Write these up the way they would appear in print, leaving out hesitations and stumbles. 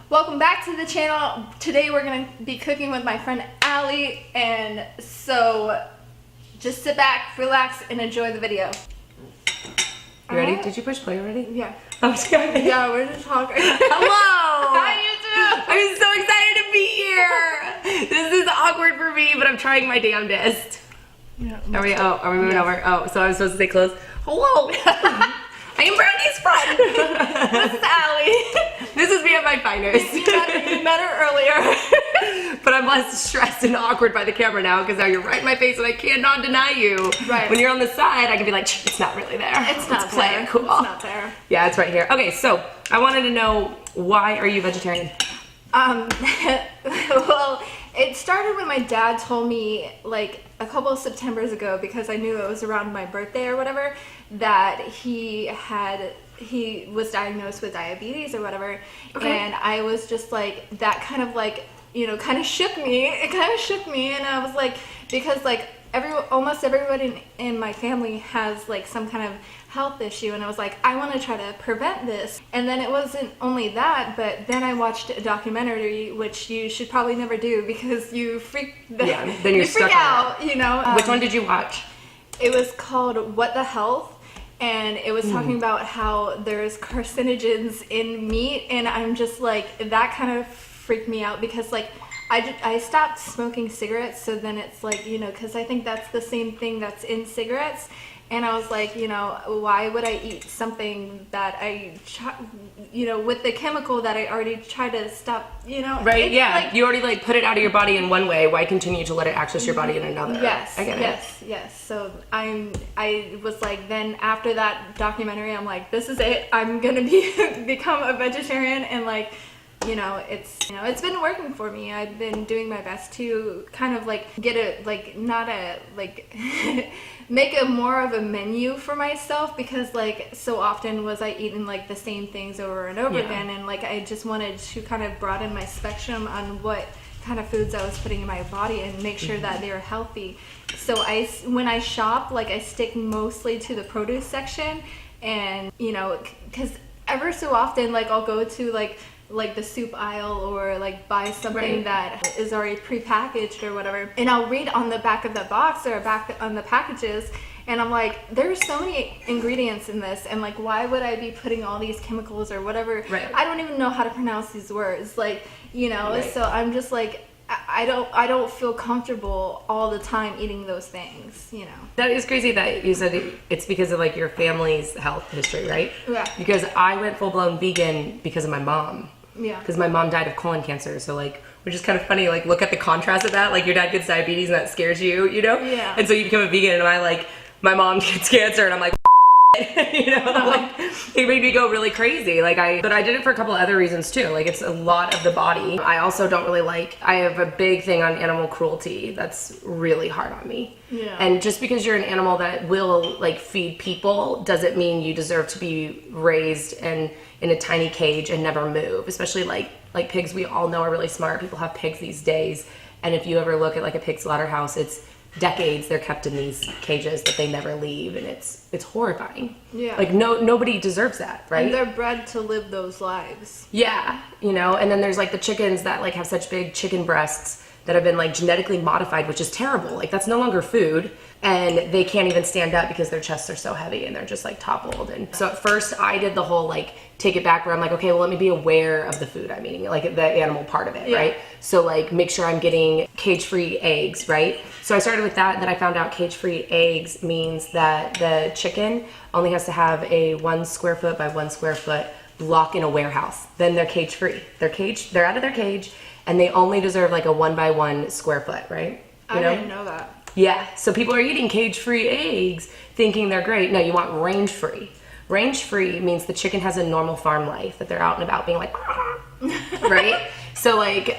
Welcome back to the channel. Today we're going to be cooking with my friend Allie, and so just sit back, relax, and enjoy the video. You ready? Did you push play already? Yeah. I'm scared. Yeah, we're just talking. Hello! How you doing? I'm so excited to be here! This is awkward for me, but I'm trying my damnedest. Yeah, Are we moving over? Oh, so I'm supposed to stay close? Hello! I am Brandy's friend! This is Allie. This is me at my finest. You met her earlier. But I'm less stressed and awkward by the camera now because now you're right in my face and I cannot deny you. Right. When you're on the side, I can be like, it's not really there. It's not Let's play there. it cool. It's not there. Yeah, it's right here. Okay, so I wanted to know, why are you vegetarian? Well, it started when my dad told me like a couple of Septembers ago, because I knew it was around my birthday or whatever, that he was diagnosed with diabetes or whatever. Okay. And I was just like, that kind of like, you know, kind of shook me. It kind of shook me, and I was like, because like almost everybody in my family has like some kind of health issue, and I was like, I want to try to prevent this. And then it wasn't only that, but then I watched a documentary, which you should probably never do because you freak then you're stuck out, on it. you know. Which one did you watch? It was called What the Health, and it was talking about how there's carcinogens in meat, and I'm just like, that kind of freaked me out because like I stopped smoking cigarettes, so then it's like, you know, because I think that's the same thing that's in cigarettes. And I was like, you know, why would I eat something that you know, with the chemical that I already tried to stop, you know? Right, yeah. Like, you already like put it out of your body in one way. Why continue to let it access your body in another? Yes, I get it. yes. So I was like, then after that documentary, I'm like, this is it. I'm gonna become a vegetarian, and like, you know, it's been working for me. I've been doing my best to kind of like get a like not a like make a more of a menu for myself, because like so often was I eating like the same things over and over again, and like I just wanted to kind of broaden my spectrum on what kind of foods I was putting in my body and make sure that they were healthy. So when I shop, like I stick mostly to the produce section, and you know, because ever so often like I'll go to like the soup aisle or like buy something that is already pre-packaged or whatever, and I'll read on the back of the box or back on the packages, and I'm like, there's so many ingredients in this, and like, why would I be putting all these chemicals or whatever? I don't even know how to pronounce these words, like, you know. So I'm just like, I don't feel comfortable all the time eating those things, you know. That is crazy that you said it's because of like your family's health history, right? Yeah. Because I went full-blown vegan because of my mom. Yeah. Because my mom died of colon cancer, so like, which is kind of funny, like look at the contrast of that, like your dad gets diabetes and that scares you, you know? Yeah. And so you become a vegan, and my mom gets cancer, and I'm like, you know, like it made me go really crazy. But I did it for a couple of other reasons too. Like it's a lot of the body. I also don't really I have a big thing on animal cruelty that's really hard on me. Yeah. And just because you're an animal that will like feed people doesn't mean you deserve to be raised and in a tiny cage and never move. Especially like pigs, we all know are really smart. People have pigs these days, and if you ever look at like a pig slaughterhouse, it's decades they're kept in these cages that they never leave, and it's horrifying. Yeah. Like nobody deserves that, right? And they're bred to live those lives. Yeah, you know. And then there's like the chickens that like have such big chicken breasts that have been like genetically modified, which is terrible. Like that's no longer food, and they can't even stand up because their chests are so heavy and they're just like toppled. And so at first I did the whole like take it back, where I'm like, okay, well, let me be aware of the food I'm eating, like the animal part of it, right? So like make sure I'm getting cage-free eggs, right? So I started with that, and then I found out cage-free eggs means that the chicken only has to have a 1 square foot by 1 square foot block in a warehouse. Then they're cage-free. They're out of their cage, and they only deserve like a 1 by 1 square foot, right? I didn't know that. Yeah, so people are eating cage-free eggs thinking they're great. No, you want range-free. Range-free means the chicken has a normal farm life, that they're out and about being like, right? So like,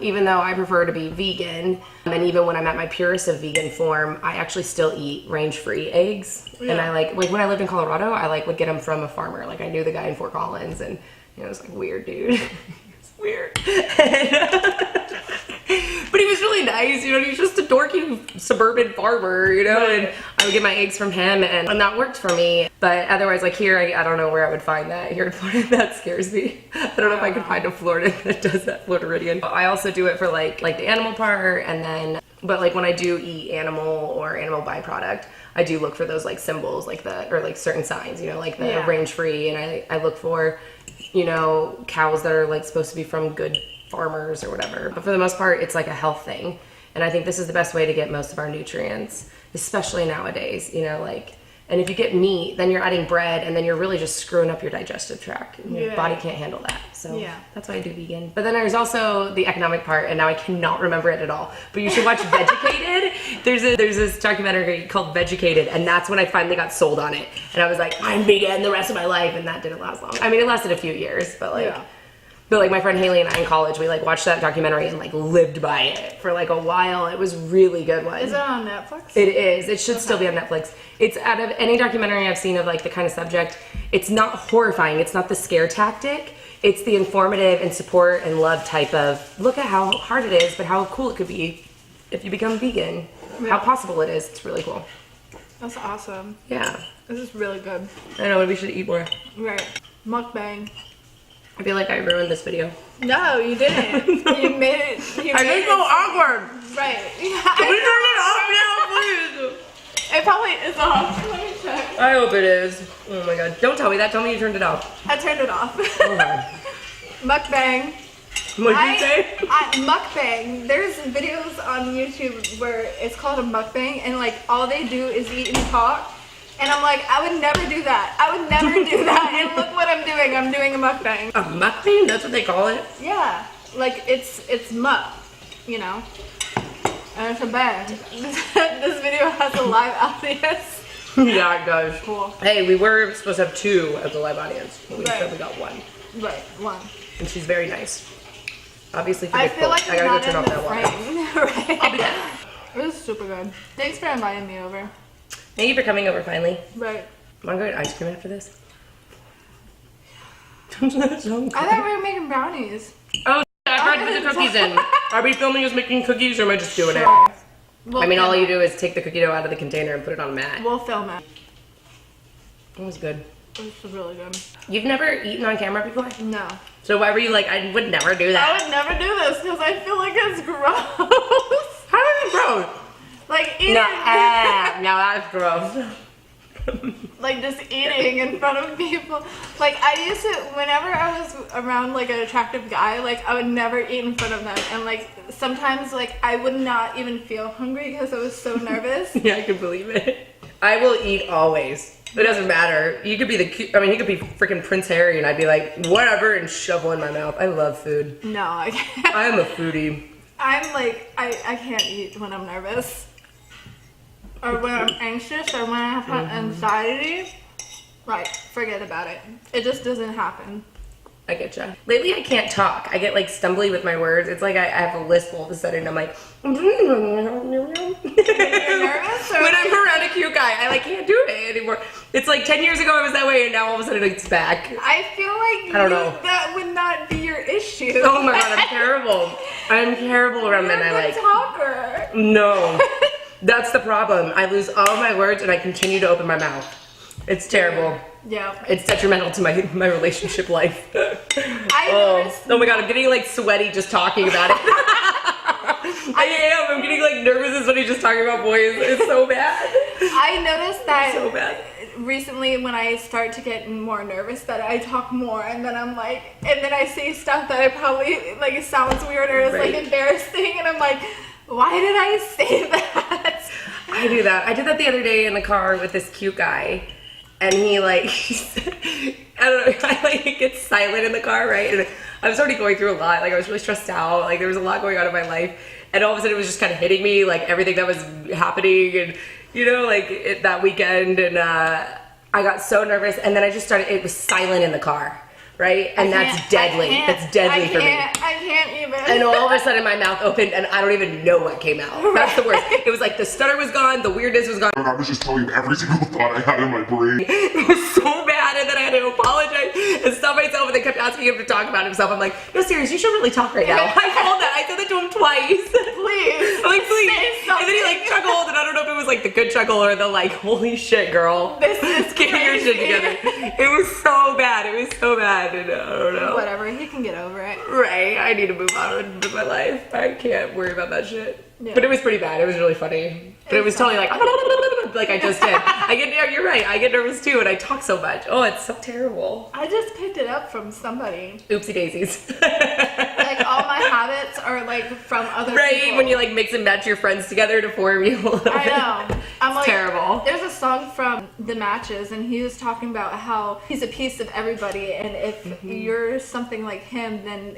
even though I prefer to be vegan, and even when I'm at my purest of vegan form, I actually still eat range-free eggs. Yeah. And I like when I lived in Colorado, I would get them from a farmer. Like I knew the guy in Fort Collins, and you know, it was like, weird dude. It's weird. But he was really nice, you know, he was just a dorky suburban farmer, you know, and I would get my eggs from him, and that worked for me. But otherwise, like here, I don't know where I would find that. Here in Florida, that scares me. I don't know if I could find a Florida that does that, Floridian. I also do it for like the animal part, and then, but like when I do eat animal or animal byproduct, I do look for those like symbols, like or like certain signs, you know, like the range free, and I look for, you know, cows that are like supposed to be from good farmers or whatever. But for the most part, it's like a health thing. And I think this is the best way to get most of our nutrients, especially nowadays, you know, like, and if you get meat, then you're adding bread, and then you're really just screwing up your digestive tract. And your body can't handle that. So that's why I do vegan. But then there's also the economic part, and now I cannot remember it at all. But you should watch Vegucated. There's this documentary called Vegucated, and that's when I finally got sold on it. And I was like, I'm vegan the rest of my life, and that didn't last long. I mean, it lasted a few years, but like... But like my friend Haley and I in college, we like watched that documentary and like lived by it for like a while. It was really good one. Is it on Netflix? It is. It should still be on Netflix. It's out of any documentary I've seen of like the kind of subject, it's not horrifying. It's not the scare tactic. It's the informative and support and love type of, look at how hard it is, but how cool it could be if you become vegan. How possible it is. It's really cool. That's awesome. Yeah. This is really good. I know, we should eat more. Right. Mukbang. I feel like I ruined this video. No, you didn't. You made it. I think so awkward. Right. Can we turn it off now, please? It probably is off. Let me check. I hope it is. Oh my god. Don't tell me that. Tell me you turned it off. I turned it off. Okay. Mukbang. What did you say? Mukbang. There's videos on YouTube where it's called a mukbang, and like all they do is eat and talk. And I'm like, I would never do that. I would never do that. And look what I'm doing. I'm doing a mukbang. A mukbang? That's what they call it? Yeah. Like it's muk, you know. And it's a bang. This video has a live audience. Yeah, it does. Cool. Hey, we were supposed to have 2 as a live audience. But we said we got 1. Right, 1. And she's very nice. Obviously, I feel like I I'm gotta not go turn in off the that water. frame. Right. I'll be back. It was super good. Thanks for inviting me over. Thank you for coming over finally. Right. Want to go get ice cream after this? So I thought we were making brownies. Oh, I tried to put the cookies in. Are we filming us making cookies, or am I just doing it? We'll I mean, all film you it. do is take the cookie dough out of the container and put it on a mat. We'll film it. It was good. It was really good. You've never eaten on camera before? No. So why were you like, I would never do that? I would never do this because I feel like it's gross. How is it gross? Like eating. No, that's gross. Like just eating in front of people. Like I used to, whenever I was around like an attractive guy, like I would never eat in front of them. And like sometimes like I would not even feel hungry because I was so nervous. Yeah, I can believe it. I will eat always. It doesn't matter. You could be he could be freaking Prince Harry and I'd be like, whatever, and shovel in my mouth. I love food. No, I can't. I'm a foodie. I'm like, I can't eat when I'm nervous. Or when I'm anxious or when I have anxiety. Like, forget about it. It just doesn't happen. I getcha. Lately I can't talk. I get like stumbly with my words. It's like I have a lisp all of a sudden. I'm like, when I'm You're nervous? Or when I'm around a cute guy, I like can't do it anymore. It's like 10 years ago I was that way, and now all of a sudden it's back. I feel like I don't know. That would not be your issue. Oh my god, I'm terrible. I'm terrible around men I like. Talker. No, that's the problem. I lose all of my words and I continue to open my mouth. It's terrible. Yeah. It's detrimental to my relationship life. I Oh my god, I'm getting like sweaty just talking about it. I am. I'm getting like nervous as when just talking about boys. It's so bad. I noticed that So bad. recently when I start to get more nervous that I talk more, and then I'm like, and then I say stuff that I probably like it sounds weird or is like embarrassing, and I'm like, why did I say that? I do that. I did that the other day in the car with this cute guy. And he like, I don't know, I like get silent in the car, right? And I was already going through a lot. Like I was really stressed out. Like there was a lot going on in my life. And all of a sudden it was just kind of hitting me, like everything that was happening and, you know, like that weekend. And I got so nervous. And then I just started, it was silent in the car, right? And that's deadly. That's deadly for me. I can't even. And all of a sudden my mouth opened and I don't even know what came out. That's the worst. It was like the stutter was gone, the weirdness was gone. I was just telling you every single thought I had in my brain. It was so bad, and then I had to apologize and stop myself, and they kept asking him to talk about himself. I'm like, no, serious, you should really talk right now. I called that. I said that to him twice. Please. like, please. Say And then he like chuckled, and I don't know if it was like the good chuckle or the like, holy shit, girl. This is Get your shit together. It was so bad. It was so bad. And I don't know. Whatever, he can get over it. Right. I need to move on with my life. I can't worry about that shit. Yeah. But it was pretty bad. It was really funny. But it was totally like I just did. You're right. I get nervous too, and I talk so much. Oh, it's so terrible. I just picked it up from somebody. Oopsie daisies. Like all my habits are like from other Right, people. when you like mix and match your friends together to form you. I know. I'm like, terrible. There's a song from The Matches, and he was talking about how he's a piece of everybody, and if you're something like him, then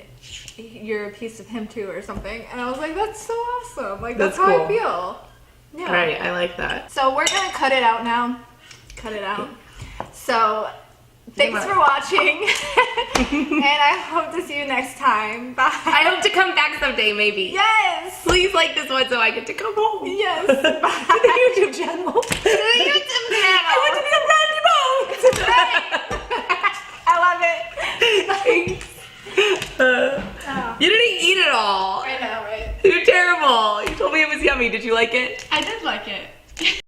you're a piece of him too, or something. And I was like, that's so awesome. Like that's how cool. I feel. Yeah. Right, I like that. So we're gonna cut it out now. Cut it out. So thanks for watching, and I hope to see you next time. Bye. I hope to come back someday, maybe. Yes. Please like this one so I get to come home. Yes. To the YouTube channel. To the YouTube channel. I want to be a Brandibones. I love it. Thanks. You didn't eat it all. I know, right? You're terrible. You told me it was yummy. Did you like it? I did like it.